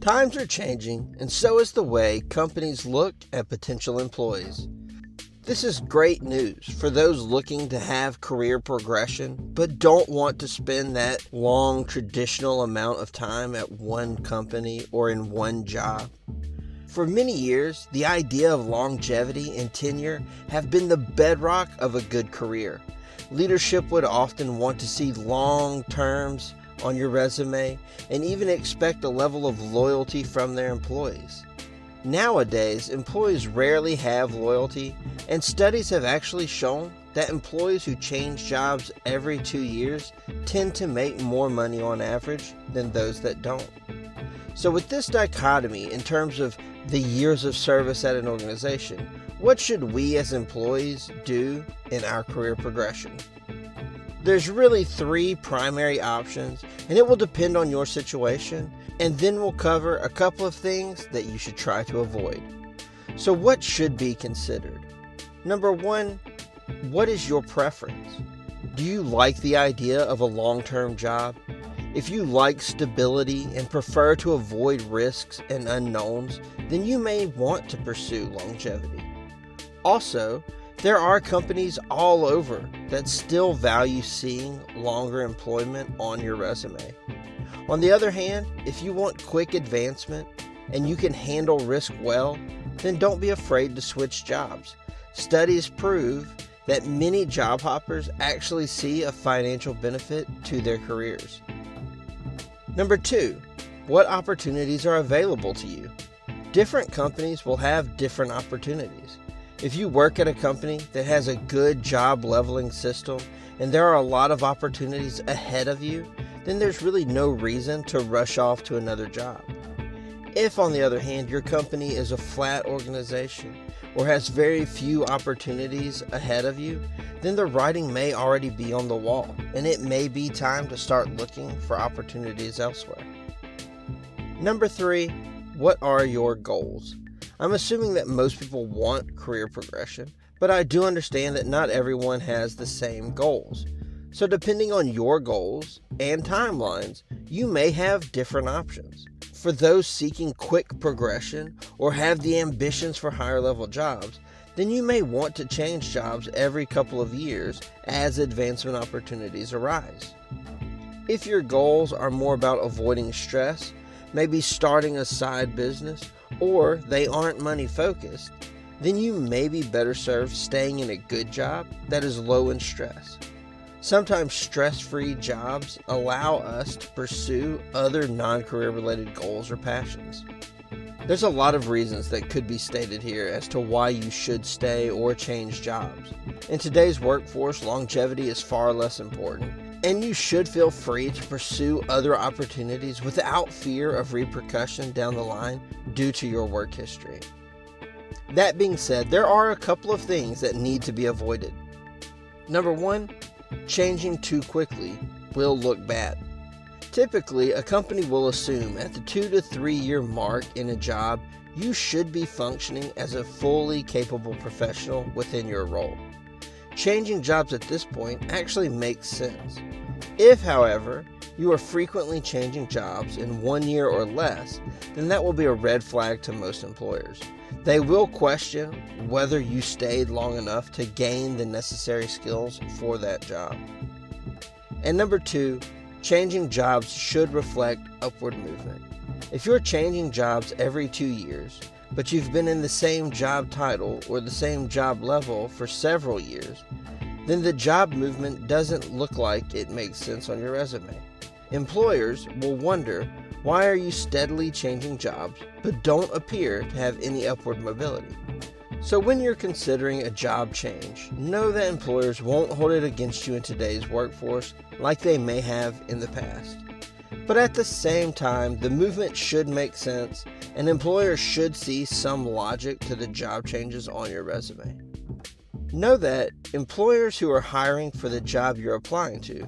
Times are changing, and so is the way companies look at potential employees. This is great news for those looking to have career progression, but don't want to spend that long traditional amount of time at one company or in one job. For many years, the idea of longevity and tenure have been the bedrock of a good career. Leadership would often want to see long terms on your resume and even expect a level of loyalty from their employees. Nowadays, employees rarely have loyalty, and studies have actually shown that employees who change jobs every 2 years tend to make more money on average than those that don't. So with this dichotomy in terms of the years of service at an organization, what should we as employees do in our career progression? There's really 3 primary options, and it will depend on your situation, and then we'll cover a couple of things that you should try to avoid. So what should be considered? Number 1, what is your preference? Do you like the idea of a long-term job? If you like stability and prefer to avoid risks and unknowns, then you may want to pursue longevity. Also, there are companies all over that still value seeing longer employment on your resume. On the other hand, if you want quick advancement and you can handle risk well, then don't be afraid to switch jobs. Studies prove that many job hoppers actually see a financial benefit to their careers. Number 2, what opportunities are available to you? Different companies will have different opportunities. If you work at a company that has a good job leveling system and there are a lot of opportunities ahead of you, then there's really no reason to rush off to another job. If, on the other hand, your company is a flat organization or has very few opportunities ahead of you, then the writing may already be on the wall, and it may be time to start looking for opportunities elsewhere. Number 3, what are your goals? I'm assuming that most people want career progression, but I do understand that not everyone has the same goals. So depending on your goals and timelines, you may have different options. For those seeking quick progression or have the ambitions for higher level jobs, then you may want to change jobs every couple of years as advancement opportunities arise. If your goals are more about avoiding stress, maybe starting a side business, or they aren't money focused, then you may be better served staying in a good job that is low in stress. Sometimes stress-free jobs allow us to pursue other non-career related goals or passions. There's a lot of reasons that could be stated here as to why you should stay or change jobs. In today's workforce, longevity is far less important, and you should feel free to pursue other opportunities without fear of repercussion down the line due to your work history. That being said, there are a couple of things that need to be avoided. Number 1, changing too quickly will look bad. Typically, a company will assume at the 2 to 3 year mark in a job, you should be functioning as a fully capable professional within your role. Changing jobs at this point actually makes sense. If, however, you are frequently changing jobs in 1 year or less, then that will be a red flag to most employers. They will question whether you stayed long enough to gain the necessary skills for that job. And number 2, changing jobs should reflect upward movement. If you're changing jobs every 2 years, but you've been in the same job title or the same job level for several years, then the job movement doesn't look like it makes sense on your resume. Employers will wonder, why are you steadily changing jobs but don't appear to have any upward mobility? So when you're considering a job change, know that employers won't hold it against you in today's workforce like they may have in the past. But at the same time, the movement should make sense, and employers should see some logic to the job changes on your resume. Know that employers who are hiring for the job you're applying to,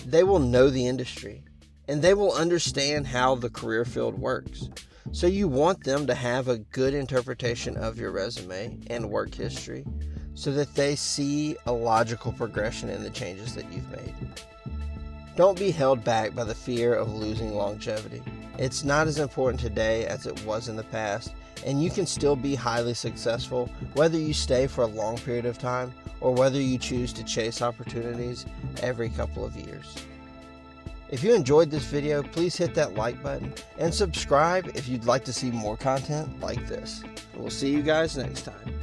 they will know the industry, and they will understand how the career field works. So you want them to have a good interpretation of your resume and work history so that they see a logical progression in the changes that you've made. Don't be held back by the fear of losing longevity. It's not as important today as it was in the past, and you can still be highly successful whether you stay for a long period of time or whether you choose to chase opportunities every couple of years. If you enjoyed this video, please hit that like button and subscribe if you'd like to see more content like this. We'll see you guys next time.